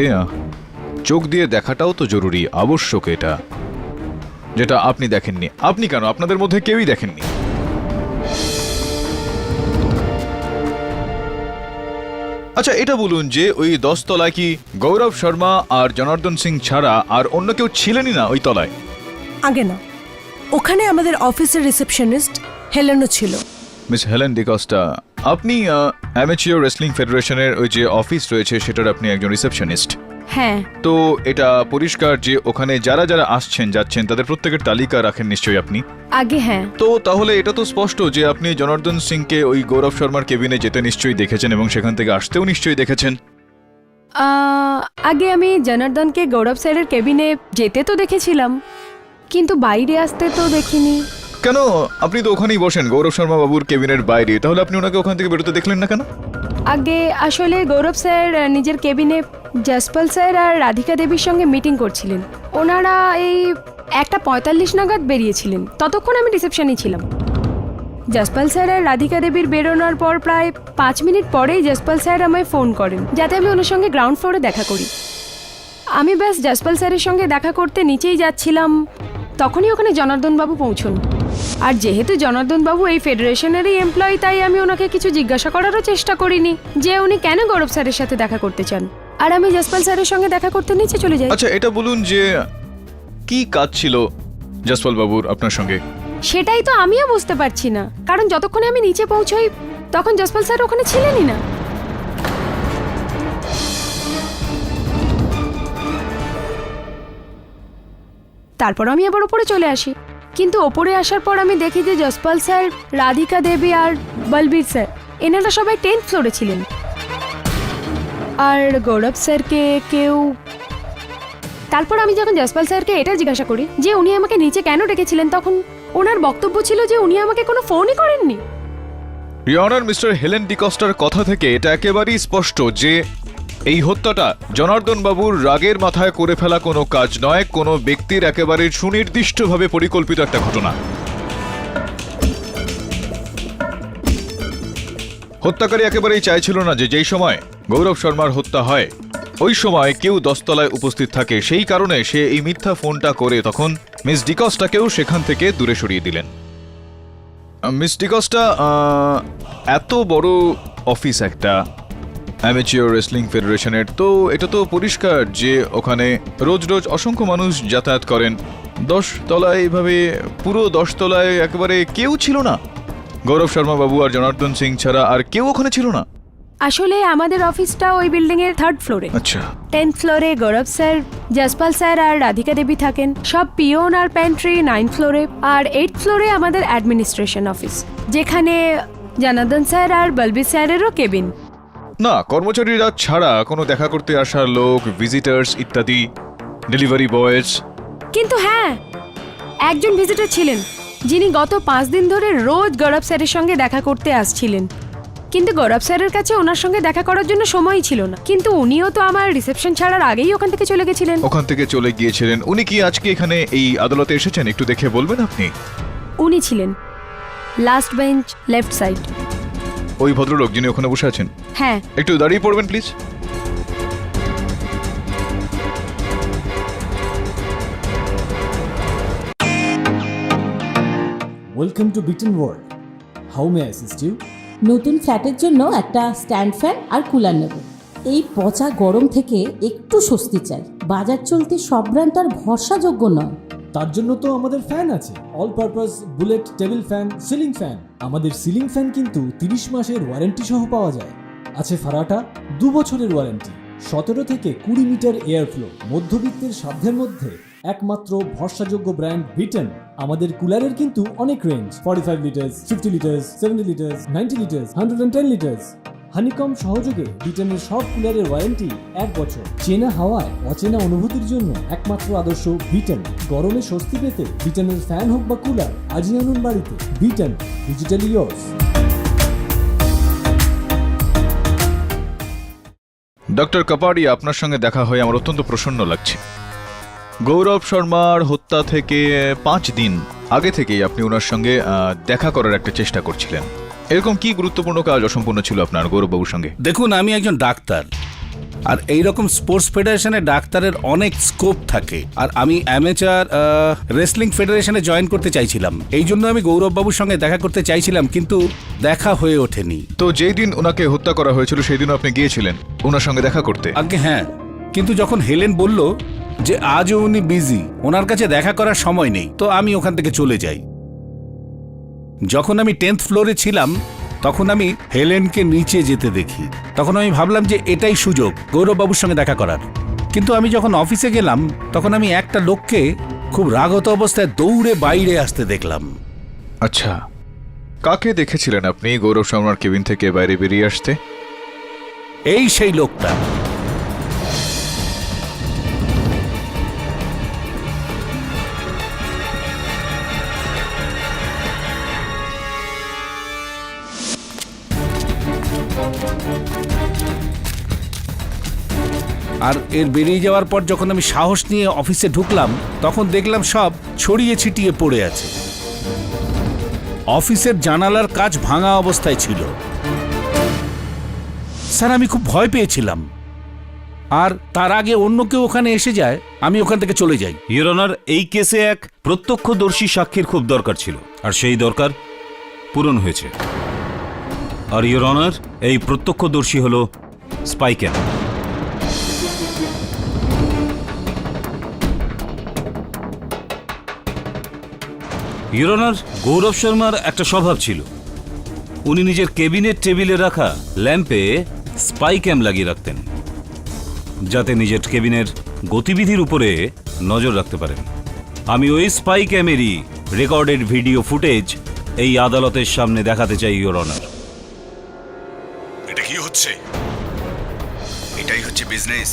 চোখ দিয়ে দেখাটাও তো জরুরি, আবশ্যক এটা, যেটা আপনি দেখেননি। আপনি কেন, আপনাদের মধ্যে কেউই দেখেননি। আচ্ছা এটা বলুন যে ওই 10 তলায় কি গৌরব শর্মা আর জনার্দন সিং ছাড়া আর অন্য কেউ ছিলেনই না ওই তলায়?
আগে না, ওখানে আমাদের অফিসের রিসেপশনিস্ট হেলেনও ছিল।
মিস হেলেন ডিকস্টা, আপনি অ্যামেচিওর রেসলিং ফেডারেশনের ওই যে অফিস রয়েছে সেটার আপনি একজন রিসেপশনিস্ট।
হ্যাঁ,
তো এটা পরিষ্কার যে ওখানে যারা যারা আসছেন যাচ্ছেন তাদের প্রত্যেকের তালিকা রাখেন নিশ্চয়ই আপনি।
আগে হ্যাঁ।
তো তাহলে এটা তো স্পষ্ট যে আপনি জনার্দন সিংকে ওই গৌরব শর্মার কেবিনে যেতে নিশ্চয়ই দেখেছেন এবং সেখান থেকে আসতেও নিশ্চয়ই দেখেছেন।
আগে আমি জনার্দনকে গৌরব স্যারের কেবিনে যেতে তো দেখেছিলাম, কিন্তু বাইরে আসতে তো দেখিনি।
কেন, আপনি তো ওখানেই বসেন গৌরব শর্মা বাবুর কেবিনের বাইরে, তাহলে আপনি ওনাকে ওখান থেকে বেরোতে দেখলেন না কেন?
আগে আসলে গৌরব স্যার নিজের কেবিনে জসপাল স্যার আর রাধিকা দেবীর সঙ্গে মিটিং করছিলেন। ওনারা এই 1:45 নাগাদ বেরিয়েছিলেন, ততক্ষণ আমি রিসেপশনেই ছিলাম। জসপাল স্যার আর রাধিকা দেবীর বেরোনোর পর প্রায় 5 মিনিট পরেই জসপাল স্যার আমায় ফোন করেন যাতে আমি ওনার সঙ্গে গ্রাউন্ড ফ্লোরে দেখা করি। আমি ব্যাস জসপাল স্যারের সঙ্গে দেখা করতে নিচেই যাচ্ছিলাম, তখনই ওখানে জনার্দন বাবু পৌঁছন। আর যেহেতু জনার্দন বাবু এই ফেডারেশনেরই এমপ্লয়ি, তাই আমি ওনাকে কিছু জিজ্ঞাসা করারও চেষ্টা করিনি যে উনি কেন গৌরব স্যারের সাথে দেখা করতে চান। আর আমি জসপাল স্যারের সঙ্গে দেখা করতে নিচে চলে যাই।
আচ্ছা এটা বলুন যে কি কাজ ছিল জসপাল বাবুর আপনার সঙ্গে?
সেটাই তো আমিও বুঝতে পারছি না, কারণ যতক্ষণে আমি নিচে পৌঁছই তখন জসপাল স্যার ওখানে ছিলেনই না। তারপর আমি আবার ওপরে চলে আসি, কিন্তু ওপরে আসার পর আমি দেখি যে জসপাল স্যার, রাধিকা দেবী আর বলবীর স্যার এনারা সবাই 10th ফ্লোরে ছিলেন। আর গৌরব স্যারকে কেউ... তারপর আমি যখন জসপাল স্যারকে এটা জিজ্ঞাসা করি যে উনি আমাকে নিচে কেন ডেকেছিলেন, তখন ওনার বক্তব্য ছিল যে উনি আমাকে কোনো ফোনই করেননি।
ইয়নার মিস্টার হেলেন ডিকস্টার কথা থেকে এটা একেবারেই স্পষ্ট যে এই হত্যাটা জনার্দন বাবুর রাগের মাথায় করে ফেলা কোনো কাজ নয়, কোনো ব্যক্তির একেবারে সুনির্দিষ্টভাবে পরিকল্পিত একটা ঘটনা। হত্যাকারী একেবারেই চাইছিল না যে যেই সময় গৌরব শর্মার হত্যা হয় ওই সময় কেউ 10 তলায় উপস্থিত থাকে, সেই কারণে সে এই মিথ্যা ফোনটা করে তখন মিস ডিকস্টাকেও সেখান থেকে দূরে সরিয়ে দিলেন। মিস ডিকস্টা, এত বড় অফিস একটা অ্যামেচিওর রেসলিং ফেডারেশনের, তো এটা তো পরিষ্কার যে ওখানে রোজ রোজ অসংখ্য মানুষ যাতায়াত করেন। 10 তলায় এইভাবে পুরো 10 তলায় একেবারে কেউ ছিল না, গৌরব শর্মা বাবু আর জনার্দন সিং ছাড়া আর কেউ ওখানে ছিল না।
আসলে আমাদের অফিসটা ওই বিল্ডিং এর 3rd ফ্লোরে।
আচ্ছা,
10th ফ্লোরে গৌরব স্যার, জসপাল স্যার আর রাধিকা দেবী থাকেন। সব পিওন আর প্যান্ট্রি 9th ফ্লোরে। আর 8th ফ্লোরে আমাদের অ্যাডমিনিস্ট্রেশন অফিস, যেখানে জনার্দন স্যার আর বলবীর স্যারেরও কেবিন।
না, কর্মচারীরা ছাড়া কোনো দেখা করতে আসা লোক, ভিজিটার্স ইত্যাদি, ডেলিভারি বয়েজ।
কিন্তু হ্যাঁ, একজন ভিজিটর ছিলেন যিনি গত 5 দিন ধরে রোজ গৌরব স্যারের সঙ্গে দেখা করতে আসছিলেন, কিন্তু গৌরব স্যারের কাছে ওনার সঙ্গে দেখা করার জন্য সময়ই ছিল না। কিন্তু উনিও তো আমার রিসেপশন ছাড়ার আগেই ওখান থেকে চলে গেছিলেন।
ওখান থেকে চলে গিয়েছিলেন। উনি কি আজকে এখানে এই আদালতে এসেছেন? একটু দেখে বলবেন আপনি।
উনি ছিলেন লাস্ট বেঞ্চ, লেফট সাইড।
ওই ভদ্রলোক যিনি ওখানে বসে আছেন?
হ্যাঁ।
একটু দাঁড়িয়ে পড়বেন প্লিজ।
ওয়েলকাম টু বিটেন world. How may I assist you?
নতুন ফ্ল্যাটের জন্য একটা স্ট্যান্ড ফ্যান আর কুলার নেব। এই পচা গরম থেকে একটু স্বস্তি চাই। বাজার চলতে সব ব্র্যান্ড তো আর ভরসাযোগ্য নয়।
তার জন্য তো আমাদের ফ্যান আছে, all purpose bullet table fan, ceiling fan. আমাদের সিলিং ফ্যান কিন্তু 30 মাসের ওয়ারেন্টি সহ পাওয়া যায়। আছে ফারাটা 2 বছরের ওয়ারেন্টি, 17 থেকে 20 মিটার এয়ার ফ্লো। মধ্যবিত্তের সাধ্যের মধ্যে একমাত্র ভরসাযোগ্য ব্র্যান্ড বিটেন। আমাদের কুলারের কিন্তু অনেক range, 45 litres, 50 litres, 70 litres, 90 litres, 110 litres. Honeycomb সহযোগে বিটেনের সব কুলারের ওয়ারেন্টি 1 বছর। চেনা হাওয়ায় অচেনা অনুভূতির জন্য একমাত্র আদর্শ বিটেন। গরমে স্বস্তি পেতে বিটেনের ফ্যান হোক বা কুলার, আজই আনুন বাড়িতে। Beaten, digitally yours.
ডক্টর কাপাড়ি, আপনার সঙ্গে দেখা হয়ে আমার অত্যন্ত প্রসন্ন লাগছে। গৌরব শর্মার হত্যা থেকে 5 দিন আগে থেকেই আপনি ওনার সঙ্গে দেখা করার একটা চেষ্টা করছিলেন। এরকম কি গুরুত্বপূর্ণ কাজ অসম্পূর্ণ ছিল আপনার গৌরববাবুর সঙ্গে?
দেখুন, আমি একজন ডাক্তার, আর এই রকম স্পোর্টস ফেডারেশনে ডাক্তারের অনেক স্কোপ থাকে, আর আমি অ্যামেচার রেসলিং ফেডারেশনে জয়েন করতে চাইছিলাম। এই জন্য আমি গৌরববাবুর সঙ্গে দেখা করতে চাইছিলাম, কিন্তু দেখা হয়ে ওঠেনি।
তো যেই দিন ওনাকে হত্যা করা হয়েছিল সেই দিন আপনি গিয়েছিলেন ওনার সঙ্গে দেখা করতে?
আগে হ্যাঁ, কিন্তু যখন হেলেন বলল যে আজও উনি বিজি, ওনার কাছে দেখা করার সময় নেই, তো আমি ওখান থেকে চলে যাই। যখন আমি 10th ফ্লোরে ছিলাম তখন আমি হেলেনকে নিচে যেতে দেখি। তখন আমি ভাবলাম যে এটাই সুযোগ গৌরববাবুর সঙ্গে দেখা করার। কিন্তু আমি যখন অফিসে গেলাম তখন আমি একটা লোককে খুব রাগত অবস্থায় দৌড়ে বাইরে আসতে দেখলাম।
আচ্ছা, কাকে দেখেছিলেন আপনি গৌরব শর্মার কেবিন থেকে বাইরে বেরিয়ে আসতে?
এই সেই লোকটা। আর এর বেরিয়ে যাওয়ার পর যখন আমি সাহস নিয়ে অফিসে ঢুকলাম তখন দেখলাম সব ছড়িয়ে ছিটিয়ে পড়ে আছে। অফিসের জানালার কাঁচ ভাঙা অবস্থায় ছিল। স্যার, আমি খুব ভয় পেয়েছিলাম, আর তার আগে অন্য কেউ ওখানে এসে যায় আমি ওখান থেকে চলে যাই।
ইওর অনার, এই কেসে এক প্রত্যক্ষদর্শী সাক্ষীর খুব দরকার ছিল, আর সেই দরকার পূরণ হয়েছে। আর ইওর অনার, এই প্রত্যক্ষদর্শী হল স্পাইক্যাম। ইওর অনার, গৌরব শর্মার একটা স্বভাব ছিল, উনি নিজের কেবিনের টেবিলে রাখা ল্যাম্পে স্পাই ক্যাম লাগিয়ে রাখতেন, যাতে নিজের কেবিনের গতিবিধির উপরে নজর রাখতে পারেন। আমি ওই স্পাই ক্যামেরই রেকর্ডেড ভিডিও ফুটেজ এই আদালতের সামনে দেখাতে চাই ইওর অনার।
এটা কি হচ্ছে? এটাই হচ্ছে বিজনেস,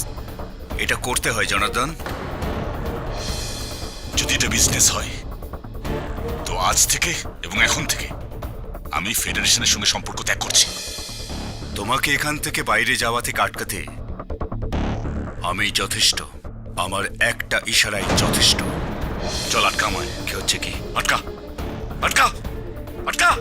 এটা করতে হয় জনার্দন। যদি এটা বিজনেস হয় তো আজ থেকে এবং এখন থেকে আমি ফেডারেশনের সঙ্গে সম্পর্ক ত্যাগ করছি। তোমাকে এখান থেকে বাইরে যাওয়া থেকে আটকাতে আমি যথেষ্ট, আমার একটা ইশারাই যথেষ্ট। চল আটকা আমায়। কি হচ্ছে কি? আটকা আটকা আটকা!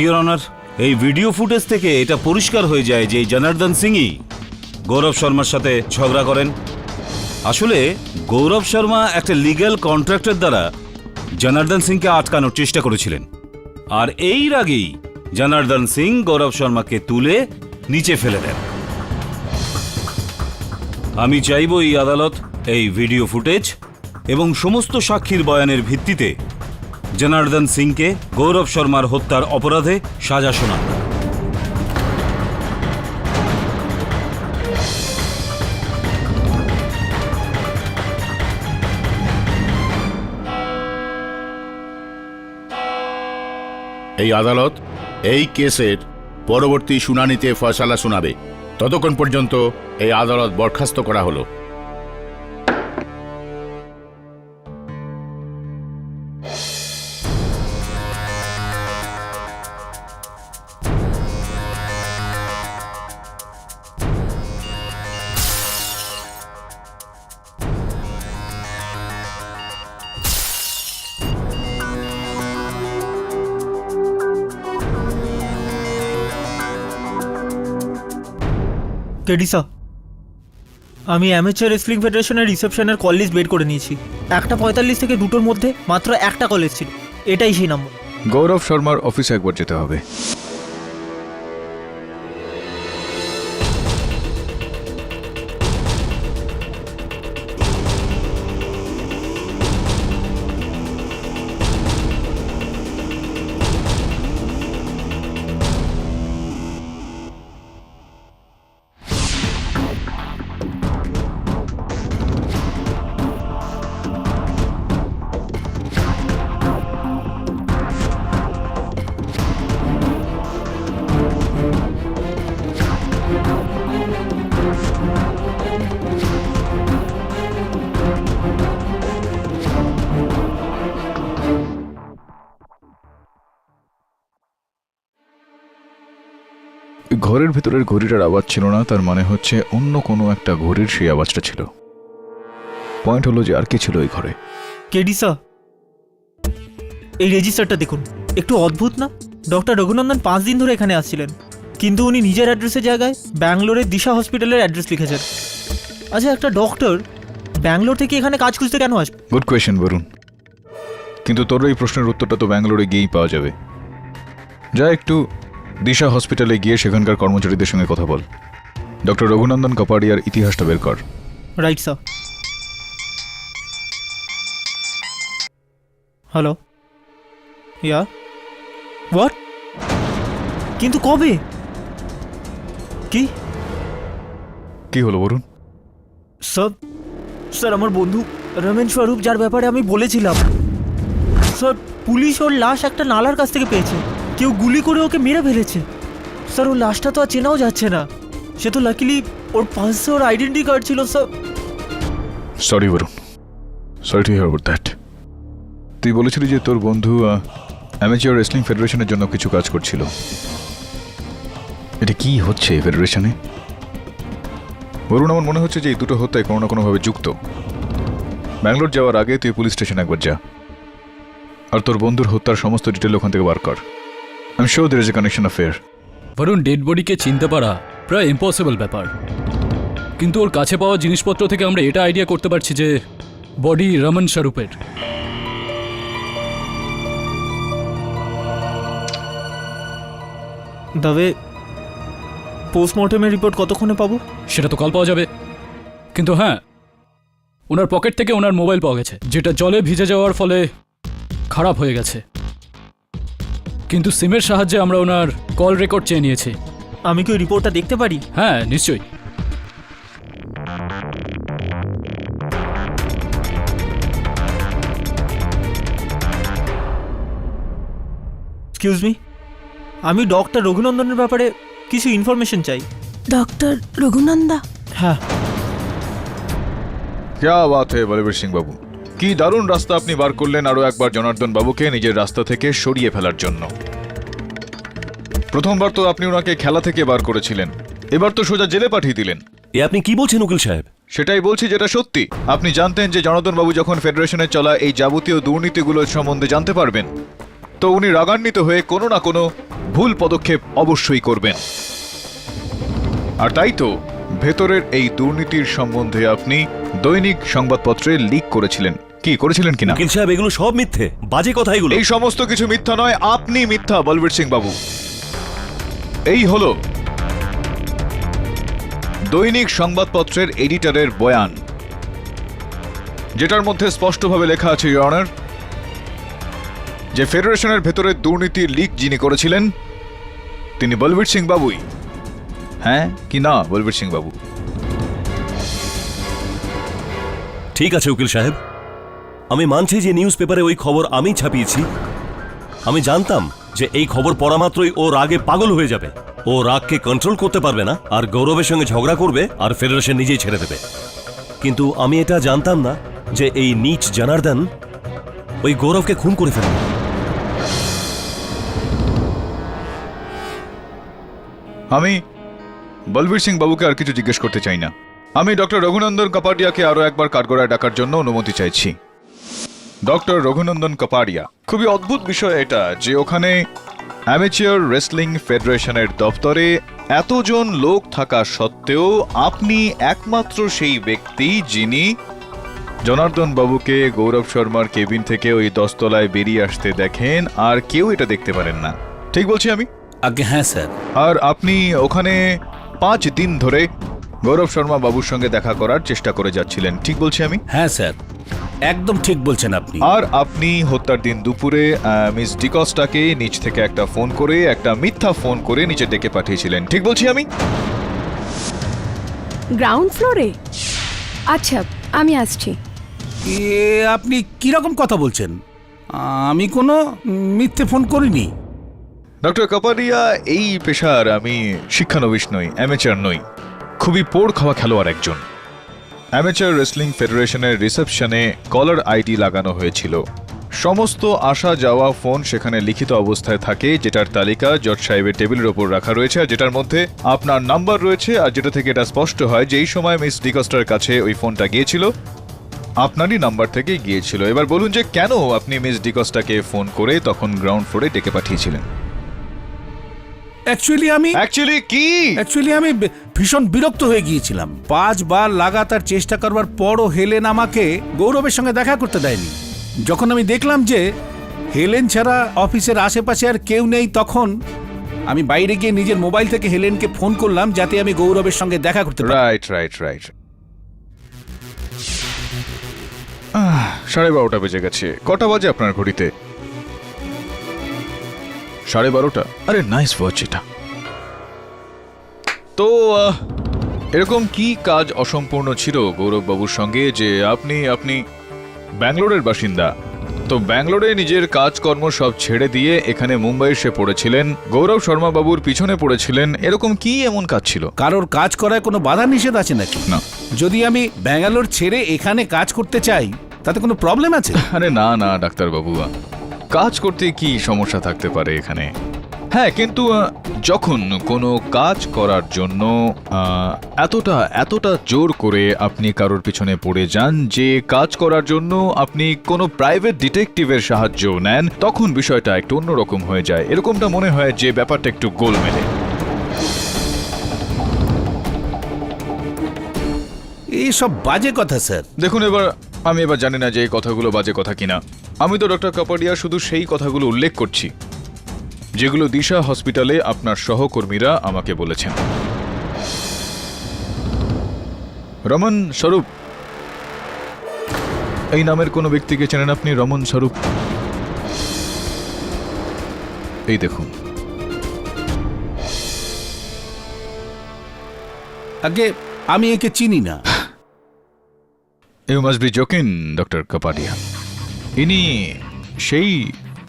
ইওর অনার, এই ভিডিও ফুটেজ থেকে এটা পরিষ্কার হয়ে যায় যে জনার্দন সিংই গৌরব শর্মার সাথে ঝগড়া করেন। আসলে গৌরব শর্মা একটা লিগ্যাল কন্ট্রাক্টের দ্বারা জনার্দন সিংকে আটকানোর চেষ্টা করেছিলেন, আর এই রাগেই জনার্দন সিং গৌরব শর্মাকে তুলে নিচে ফেলে দেন। আমি চাইব এই আদালত এই ভিডিও ফুটেজ এবং সমস্ত সাক্ষীর বয়ানের ভিত্তিতে জনার্দন সিংকে গৌরব শর্মার হত্যার অপরাধে সাজা শোনান।
এই আদালত এই কেসের পরবর্তী শুনানিতে ফয়সালা শোনাবে। ততক্ষণ পর্যন্ত এই আদালত বরখাস্ত করা হলো।
কেডিসা, আমি অ্যামেচার রেসলিং ফেডারেশনের রিসেপশনের কল লিস্ট বের করে নিয়েছি। 1:45 থেকে 2টোর মধ্যে মাত্র একটা কল এসেছিল, এটাই সেই নম্বর।
গৌরব শর্মার অফিসে একবার যেতে হবে। ঘরের ভেতরের ঘড়িটার আওয়াজ ছিল না, তার মানে হচ্ছে অন্য কোনো একটা ঘড়ির সেই আওয়াজটা ছিল। পয়েন্ট হলো যে আর কি ছিল ওই ঘরে।
কেডি স্যার, এই রেজিস্টারটা দেখুন, একটু অদ্ভুত না? ডক্টর রঘুনন্দন 5 দিন ধরে এখানে আসছিলেন, কিন্তু উনি নিজের অ্যাড্রেসের জায়গায় ব্যাঙ্গালোরের দিশা হসপিটালের অ্যাড্রেস লিখেছেন। আচ্ছা, একটা ডক্টর ব্যাঙ্গালোর থেকে এখানে কাজ খুঁজতে কেন আসবে?
গুড কোয়েশ্চেন বরুণ, কিন্তু তোর এই প্রশ্নের উত্তরটা তো ব্যাঙ্গালোরে গিয়েই পাওয়া যাবে। যা একটু দিশা হসপিটালে গিয়ে সেখানকার কর্মচারীদের সঙ্গে কথা বল, ডক্টর রঘুনন্দন কাপাডিয়ার ইতিহাসটা বের কর।
Right sir. Hello, yeah what? কিন্তু কবে? কি
কি হলো বরুণ?
স্যার, স্যার আমার বন্ধু রমেন স্বরূপ, যার ব্যাপারে আমি বলেছিলাম, স্যার পুলিশ ওর লাশ একটা নালার কাছ থেকে পেয়েছে। কেউ গুলি করে ওকে মেরে ফেলেছে। স্যার ওর লাশটা তো আর চেনাও যাচ্ছে না। সে তো লাকিলি ওর পাশে ওর আইডেন্টি কার্ড ছিল। Sir
sorry Varun, sorry to hear about that. তুই বলেছিলি যে তোর বন্ধু অ্যামেচার রেসলিং ফেডারেশনের জন্য কিছু কাজ করছিল। এটা কি হচ্ছে এই ফেডারেশনে? বরুণ, আমার মনে হচ্ছে যে এই দুটো হত্যায় কোনো না কোনোভাবে যুক্ত। ব্যাঙ্গালোর যাওয়ার আগে তুই পুলিশ স্টেশন একবার যা, আর তোর বন্ধুর হত্যার সমস্ত ডিটেল ওখান থেকে বার কর। I am sure there is a connection affair.
Barun, dead বডিকে চিনতে পারা প্রায় ইম্পসিবল ব্যাপার, কিন্তু ওর কাছে পাওয়া জিনিসপত্র থেকে আমরা এটা আইডিয়া করতে পারছি যে বডি রমন স্বরূপের।
তবে পোস্টমর্টমের রিপোর্ট কতক্ষণে পাবো?
সেটা তো কাল পাওয়া যাবে, কিন্তু হ্যাঁ, ওনার পকেট থেকে ওনার মোবাইল পাওয়া গেছে, যেটা জলে ভিজে যাওয়ার ফলে খারাপ হয়ে গেছে, কিন্তু সিমের সাহায্যে আমরা ওনার কল রেকর্ড চেয়ে নিয়েছি।
আমি কি ওই রিপোর্টটা দেখতে পারি?
হ্যাঁ, নিশ্চয়ই।
এক্সকিউজ মি, আমি ডক্টর রঘুনন্দনের ব্যাপারে কিছু ইনফরমেশন চাই।
ডক্টর রঘুনন্দা?
হ্যাঁ।
क्या बात है বলবীর সিং বাবু, কি দারুণ রাস্তা আপনি বার করলেন আরো একবার জনার্দন বাবুকে নিজের রাস্তা থেকে সরিয়ে ফেলার জন্য। প্রথমবার তো আপনি ওনাকে খেলা থেকে বার করেছিলেন, এবার তো সোজা জেলে পাঠিয়ে দিলেন।
এ আপনি কি বলছেন উকিল সাহেব?
সেটাই বলছি যেটা সত্যি। আপনি জানতেন যে জনার্দন বাবু যখন ফেডারেশনে চলা এই যাবতীয় দুর্নীতিগুলোর সম্বন্ধে জানতে পারবেন, তো উনি রাগান্বিত হয়ে কোনো না কোনো ভুল পদক্ষেপ অবশ্যই করবেন। আর তাই তো ভেতরের এই দুর্নীতির সম্বন্ধে আপনি দৈনিক সংবাদপত্রে লিক করেছিলেন। কি করেছিলেন কিনা?
উকিল সাহেব, এগুলো সব মিথ্যে, বাজে কথা এগুলো।
এই সমস্ত কিছু মিথ্যা নয়, আপনি মিথ্যা বলবীর সিং বাবু। এই হলো দৈনিক সংবাদপত্রের এডিটরের বয়ান, যেটার মধ্যে স্পষ্টভাবে লেখা আছে ইওর অনার, যে ফেডারেশনের ভেতরে দুর্নীতির লিক যিনি করেছিলেন তিনি বলবীর সিং বাবুই। হ্যাঁ কি না বলবীর সিং বাবু?
ঠিক আছে উকিল সাহেব, আমি মানছি যে নিউজ পেপারে ওই খবর আমি ছাপিয়েছি। আমি জানতাম যে এই খবর পড়া মাত্রই ও রাগে পাগল হয়ে যাবে, ও রাগকে কন্ট্রোল করতে পারবে না আর গৌরবের সঙ্গে ঝগড়া করবে আর ফেডারেশন নিজেই ছেড়ে দেবে। কিন্তু আমি এটা জানতাম না যে এই নীচ জনার্দন ওই গৌরবকে খুন করে ফেলবে।
আমি বলবীর সিং বাবুকে আর কিছু জিজ্ঞেস করতে চাই না। আমি ডক্টর রঘুনন্দন কাপাডিয়াকে আরো একবার কাঠগড়ায় ডাকার জন্য অনুমতি চাইছি। ডক্টর রঘুনন্দন কাপাডিয়া, খুবই অদ্ভুত বিষয় এটা যে ওখানে অ্যামেচার রেসলিং ফেডারেশনের দপ্তরে এতজন লোক থাকা সত্ত্বেও আপনি একমাত্র সেই ব্যক্তি যিনি জনার্দন বাবুকে গৌরব শর্মার কেবিন থেকে ওই 10 তলায় বেরিয়ে আসতে দেখেন, আর কেউ এটা দেখতে পারেন না। ঠিক বলছি আমি?
আগে হ্যাঁ স্যার।
আর আপনি ওখানে 5 দিন ধরে গৌরব শর্মা বাবুর সঙ্গে দেখা করার চেষ্টা করে যাচ্ছিলেন, ঠিক বলছি আমি?
হ্যাঁ স্যার, একদম ঠিক বলছেন আপনি।
আর আপনি হত্যার দিন দুপুরে মিস ডিকস্টাকে নিচ থেকে একটা ফোন করে, একটা মিথ্যা ফোন করে নিচে ডেকে পাঠিয়েছিলেন, ঠিক বলছি আমি?
গ্রাউন্ড ফ্লোরে? আচ্ছা, আমি আসছি।
আপনি কিরকম কথা বলছেন? আমি কোনো মিথ্যে ফোন করিনি।
ডক্টর কাপাডিয়া, এই পেশার আমি শিক্ষানবিশ নই, অ্যামেচার নই, খুবই পোড় খাওয়া খেলোয়াড় একজন। অ্যামেচার রেসলিং ফেডারেশনের রিসেপশনে কলার আইডি লাগানো হয়েছিল, সমস্ত আসা যাওয়া ফোন সেখানে লিখিত অবস্থায় থাকে, যেটার তালিকা জজ সাহেবের টেবিলের ওপর রাখা রয়েছে, আর যেটার মধ্যে আপনার নাম্বার রয়েছে, আর যেটা থেকে এটা স্পষ্ট হয় যে এই সময় মিস ডিকস্টার কাছে ওই ফোনটা গিয়েছিল আপনারই নাম্বার থেকে গিয়েছিল। এবার বলুন যে কেন আপনি মিস ডিকস্টাকে ফোন করে তখন গ্রাউন্ড ফ্লোরে ডেকে পাঠিয়েছিলেন?
অ্যাকচুয়ালি আমি ভীষণ বিরক্ত হয়ে গিয়েছিলাম। 5 বার লাগাতার চেষ্টা করবার পরও হেলেন আমাকে গৌরবের সঙ্গে দেখা করতে দেয়নি। যখন আমি দেখলাম যে হেলেন ছাড়া অফিসের আশেপাশে আর কেউ নেই, তখন আমি বাইরে গিয়ে নিজের মোবাইল থেকে হেলেনকে ফোন করলাম যাতে আমি গৌরবের সঙ্গে দেখা করতে পারি।
রাইট 12:30 বেজে গেছে। কটা বাজে আপনার ঘড়িতে? 12:30। আরে নাইস ওয়াচ এটা। তো এরকম কি কাজ অসম্পূর্ণ ছিল গৌরব বাবুর সঙ্গে যে আপনি ব্যাঙ্গালোরের বাসিন্দা, তো ব্যাঙ্গালোরে নিজের কাজকর্ম সব ছেড়ে দিয়ে এখানে মুম্বাই এসে পড়েছিলেন, গৌরব শর্মা বাবুর পিছনে পড়েছিলেন, এরকম কি এমন কাজ ছিল?
কারোর কাজ করায় কোনো বাধা নিষেধ আছে নাকি?
না।
যদি আমি ব্যাঙ্গালোর ছেড়ে এখানে কাজ করতে চাই তাতে কোনো প্রবলেম আছে?
আরে না ডাক্তারবাবু, কাজ করতে কি সমস্যা থাকতে পারে এখানে? হ্যাঁ, কিন্তু যখন কোনো কাজ করার জন্য এতটা জোর করে আপনি কারোর পিছনে পড়ে যান যে কাজ করার জন্য আপনি কোনো প্রাইভেট ডিটেকটিভের সাহায্য নেন, তখন বিষয়টা একটু অন্যরকম হয়ে যায়। এরকমটা মনে হয় যে ব্যাপারটা একটু গোলমেলে।
এইসব বাজে কথা স্যার।
দেখুন, আমি এবার জানি না যে এই কথাগুলো বাজে কথা কিনা। আমি তো ডক্টর কাপাডিয়া শুধু সেই কথাগুলো উল্লেখ করছি যেগুলো দিশা হসপিটালে আপনার সহকর্মীরা আমাকে বলেছেন। রমন স্বরূপ এই নামের কোনো ব্যক্তিকে চেনেন আপনি? রমন স্বরূপ, এই দেখুন।
আগে আমি একে চিনি না।
You must be joking, doctor Kapadia. ইনি সেই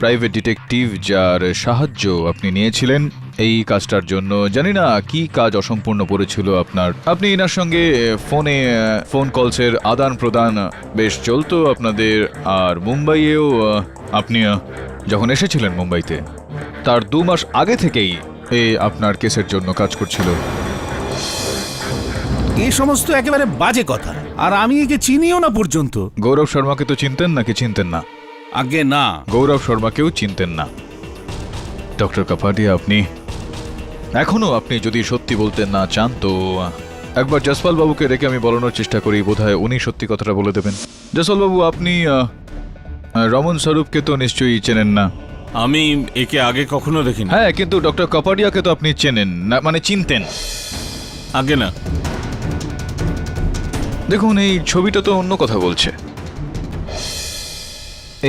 প্রাইভেট ডিটেকটিভ যার সাহায্য আপনি নিয়েছিলেন এই কাজটার জন্য। জানি না কি কাজ অসম্পূর্ণ পড়েছিল আপনার। আপনি এনার সঙ্গে ফোন কলসের আদান প্রদান বেশ চলতো আপনাদের। আর মুম্বাইয়েও আপনি যখন এসেছিলেন মুম্বাইতে তার 2 মাস আগে থেকেই আপনার কেসের জন্য কাজ করছিল।
এই সমস্ত একেবারে বাজে কথা, আর আমি একে চিনিও না পর্যন্ত।
গৌরব শর্মাকে তো চিনতেন নাকি চিনতেন না?
আগে না,
গৌরব শর্মাকেও চিনতেন না। ডক্টর কাপাডিয়া, এখনো আপনি যদি সত্যি বলতে না চান তো একবার জসপাল বাবুকে রেখে আমি বলানোর চেষ্টা করি, বোধহয় উনি সত্যি কথাটা বলে দেবেন। জসপাল বাবু, আপনি রমন স্বরূপকে তো নিশ্চয়ই চেনেন না?
আমি একে আগে কখনো দেখিনি।
হ্যাঁ, কিন্তু ডক্টর কাপাডিয়াকে তো আপনি চেনেন না, মানে চিনতেন?
আগে না।
দেখুন, এই ছবিটা তো অন্য কথা বলছে।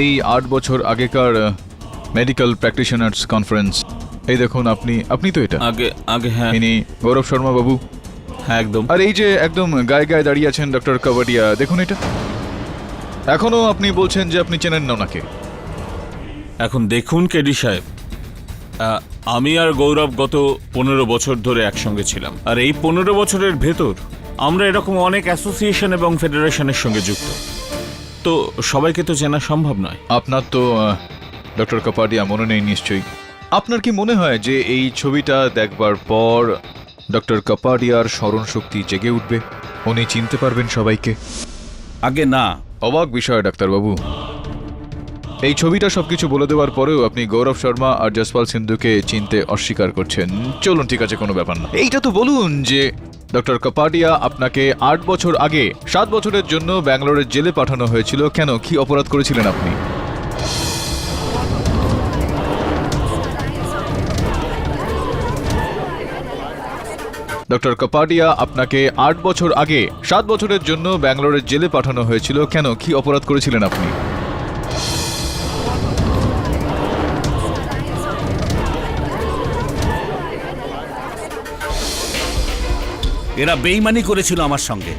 এই 8 বছর আগেকার মেডিকেল প্র্যাকটিশনার্স কনফারেন্স। এই দেখুন, আপনি তো এটা
আগে হ্যাঁ,
ইনি গৌরব শর্মা বাবু।
হ্যাঁ একদম।
আর এই যে একদম গায়ে দাঁড়িয়ে আছেন ডক্টর কাপাডিয়া, দেখুন এটা। এখনো আপনি বলছেন যে আপনি চেনেন না ওনাকে।
এখন দেখুন কেডি সাহেব, আমি আর গৌরব গত 15 বছর ধরে একসঙ্গে ছিলাম, আর এই 15 বছরের ভেতর আমরা এরকম অনেক অ্যাসোসিয়েশন এবং ফেডারেশনের সঙ্গে যুক্ত, তো সবাইকে তো চেনা সম্ভব নয়।
আপনার তো ডক্টর কাপাডিয়া মনে নেই নিশ্চয়ই। আপনার কি মনে হয় যে এই ছবিটা দেখবার পর ডক্টর কাপাডিয়ার স্মরণ শক্তি জেগে উঠবে, উনি চিনতে পারবেন সবাইকে?
আগে না।
অবাক বিষয় ডাক্তারবাবু, এই ছবিটা সবকিছু বলে দেওয়ার পরেও আপনি গৌরব শর্মা আর জসপাল সিন্ধুকে চিনতে অস্বীকার করছেন। চলুন, ঠিক আছে, কোনো ব্যাপার না। এইটা তো বলুন যে ডক্টর কাপাডিয়া আপনাকে 8 বছর আগে 7 বছরের জন্য ব্যাঙ্গালোরের জেলে পাঠানো হয়েছিল। কেন, কি অপরাধ করেছিলেন আপনি? ডক্টর কাপাডিয়া আপনাকে 8 বছর আগে 7 বছরের জন্য ব্যাঙ্গালোরের জেলে পাঠানো হয়েছিল। কেন, কি অপরাধ করেছিলেন আপনি?
এরা বেইমানি করেছিল আমার সঙ্গে।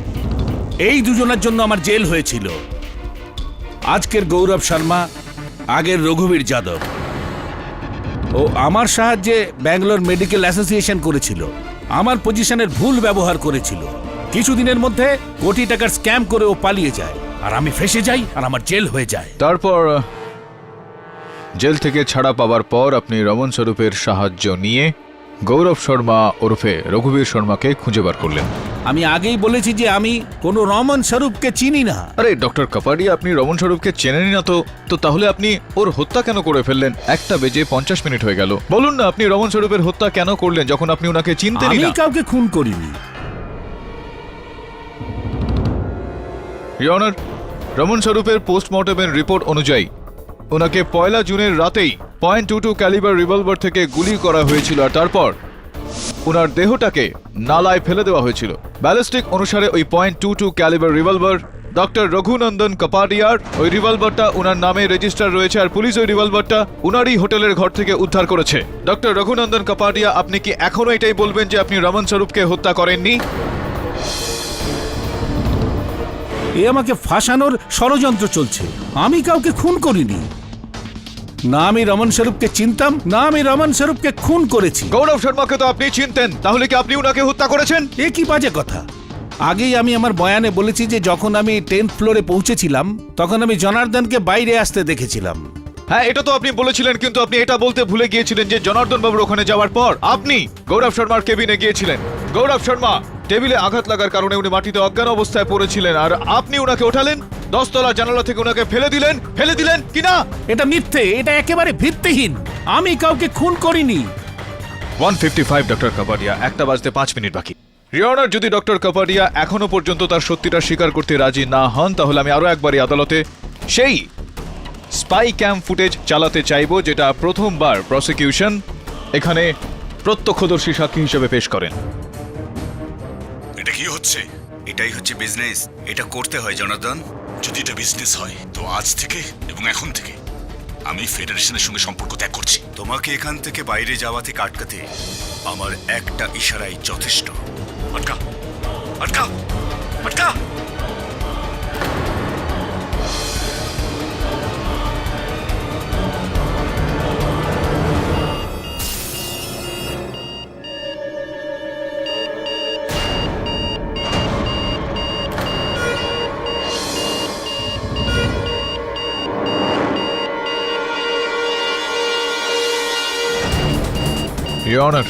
এই দুজনের জন্য আমার জেল হয়েছিল। আজকের গৌরব শর্মা, আগের রঘুবীর যাদব। ও আমার সাহায্যে ব্যাঙ্গালোর মেডিকেল অ্যাসোসিয়েশন করেছিল, আমার পজিশনের ভুল ব্যবহার করেছিল। কিছুদিনের মধ্যে কোটি টাকার স্ক্যাম করে ও পালিয়ে যায়, আর আমি ফেঁসে যাই আর আমার জেল হয়ে যায়।
তারপর জেল থেকে ছাড়া পাওয়ার পর আপনি রমন স্বরূপের সাহায্য নিয়ে গৌরব শর্মা ওরফে রঘুবীর শর্মাকে খুঁজে বার করলেন।
আমি আগেই বলেছি যে আমি কোনো রমন স্বরূপকে চিনি না।
আরে ডক্টর কাপাডিয়া, আপনি রমন স্বরূপকে চেনেনই না তো তাহলে আপনি ওর হত্যা কেন করে ফেললেন? 1:50 হয়ে গেল। বলুন না, আপনি রমন স্বরূপের হত্যা কেন করলেন যখন আপনি ওনাকে চিনতেনই
আমি
না?
কাউকে খুন করিনি।
ইওর অনার, রমন স্বরূপের পোস্টমর্টমের রিপোর্ট অনুযায়ী ওনাকে 1 জুনের রাতেই .22 ক্যালিবার রিভলভার থেকে গুলি করা হয়েছিল, আর তারপর ওনার দেহটাকে নালায় ফেলে দেওয়া হয়েছিল। ব্যালিস্টিক অনুসারে ওই .22 ক্যালিবার রিভলভার ডক্টর রঘুনন্দন কাপাডিয়ার, ওই রিভলভারটা ওনার নামে রেজিস্টার রয়েছে, আর পুলিশ ওই রিভলভারটা ওনারই হোটেলের ঘর থেকে উদ্ধার করেছে। ডক্টর রঘুনন্দন কাপাডিয়া, আপনি কি এখনো এটাই বলবেন যে আপনি রমন স্বরূপকে হত্যা করেননি?
এ আমাকে ফাঁসানোর ষড়যন্ত্র চলছে। আমি কাউকে খুন করিনি। না আমি রমন স্বরূপকে চিনতাম, না আমি রমন স্বরূপকে খুন করেছি।
গৌরব শর্মাকে তো আপনি চিনতেন, তাহলে কি আপনি ওনাকে হত্যা করেছেন?
এ কি বাজে কথা! আগেই আমি আমার বয়ানে বলেছি যে যখন আমি 10th ফ্লোরে পৌঁছেছিলাম তখন আমি জনার্দনকে বাইরে আসতে দেখেছিলাম।
হ্যাঁ, এটা তো আপনি বলেছিলেন, কিন্তু আপনি এটা বলতে ভুলে গিয়েছিলেন যে জনার্দন বাবুর ওখানে যাওয়ার পর আপনি গৌরব শর্মার কেবিনে গিয়েছিলেন। গৌরব শর্মা টেবিলে আঘাত লাগার কারণে উনি মাটিতে অজ্ঞান অবস্থায় পড়েছিলেন, আর আপনি ওনাকে ওঠালেন, 10 তলা জানালা থেকে ওনাকে ফেলে দিলেন কি না?
এটা মিথ্যে, এটা একেবারে ভিত্তিহীন। আমি কাউকে খুন করিনি।
1:55 ডক্টর কাপাডিয়া, 1:05 বাকি। রিওনার, যদি ডক্টর কাপাডিয়া এখনো পর্যন্ত তার সত্যিটা স্বীকার করতে রাজি না হন, তাহলে আমি আরো একবারই আদালতে সেই স্পাই ক্যাম ফুটেজ চালাতে চাইবো, যেটা প্রথমবার প্রসিকিউশন এখানে প্রত্যক্ষদর্শী সাক্ষী হিসেবে পেশ করেন।
এটা কি হচ্ছে? এটাই হচ্ছে বিজনেস, এটা করতে হয় জনার্দন।
যদি এটা বিজনেস হয় তো আজ থেকে এবং এখন থেকে আমি ফেডারেশনের সঙ্গে সম্পর্ক ত্যাগ করছি।
তোমাকে এখান থেকে বাইরে যাওয়া থেকে আটকাতে আমার একটা ইশারাই যথেষ্ট।
আটকা আটকা আটকা!
Your Honor,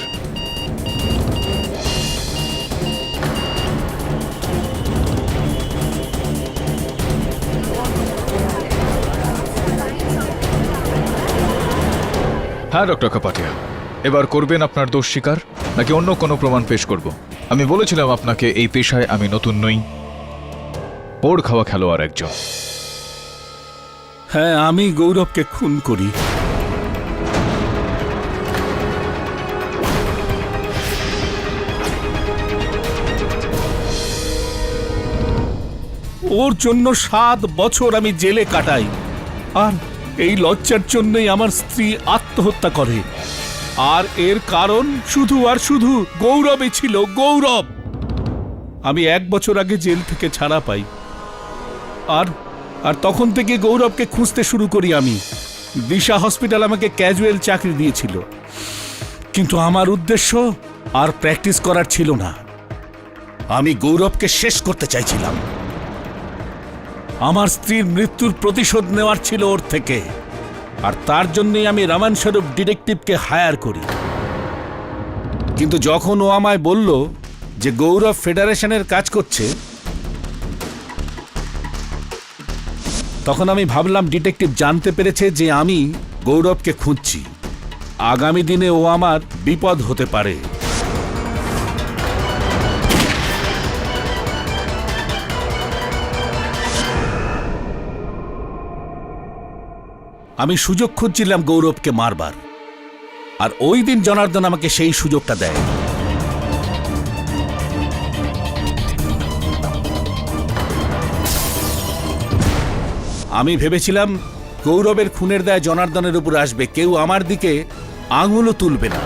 হ্যাঁ ডক্টর কাপাডিয়া, এবার করবেন আপনার দোষ স্বীকার, নাকি অন্য কোনো প্রমাণ পেশ করব? আমি বলেছিলাম আপনাকে এই পেশায় আমি নতুন নই, পোড় খাওয়া খেলোয়াড় একজন।
হ্যাঁ, আমি গৌরবকে খুন করি। ওর জন্য 7 বছর আমি জেলে কাটাই, আর এই লজ্জার জন্যই আমার স্ত্রী আত্মহত্যা করে। আর এর কারণ শুধু আর শুধু গৌরবে ছিল, গৌরব। আমি 1 বছর আগে জেল থেকে ছাড়া পাই, আর তখন থেকে গৌরবকে খুঁজতে শুরু করি আমি। দিশা হসপিটাল আমাকে ক্যাজুয়াল চাকরি দিয়েছিল, কিন্তু আমার উদ্দেশ্য আর প্র্যাকটিস করার ছিল না। আমি গৌরবকে শেষ করতে চাইছিলাম। আমার স্ত্রীর মৃত্যুর প্রতিশোধ নেওয়ার ছিল ওর থেকে, আর তার জন্যই আমি রমন স্বরূপ ডিটেকটিভকে হায়ার করি। কিন্তু যখন ও আমায় বলল যে গৌরব ফেডারেশনের কাজ করছে, তখন আমি ভাবলাম ডিটেকটিভ জানতে পেরেছে যে আমি গৌরবকে খুঁজছি। আগামী দিনে ও আমার বিপদ হতে পারে। আমি সুযোগ খুঁজছিলাম গৌরবকে মারবার, আর ওই দিন জনার্দন আমাকে সেই সুযোগটা দেয়। আমি ভেবেছিলাম গৌরবের খুনের দায় জনার্দনের উপর আসবে, কেউ আমার দিকে আঙুলও তুলবে না।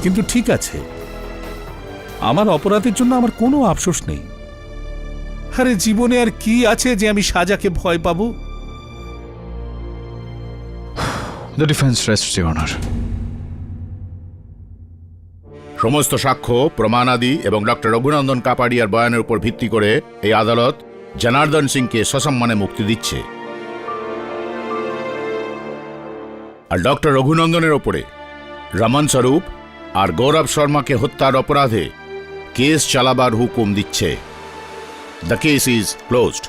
কিন্তু ঠিক আছে, আমার অপরাধের জন্য আমার কোনো আফসোস নেই। আরে জীবনে আর কি আছে যে আমি সাজাকে ভয় পাবো?
The defense rests, Your Honor.
সমস্ত সাক্ষ্য, প্রমাণাদি এবং ডক্টর রঘুনন্দন কাপাডিয়ার বয়ানের উপর ভিত্তি করে এই আদালত জনার্দন সিংকে সসম্মানে মুক্তি দিচ্ছে, আর ডক্টর রঘুনন্দনের ওপরে রমন স্বরূপ আর গৌরব শর্মাকে হত্যার অপরাধে কেস চালাবার হুকুম দিচ্ছে। The case is closed.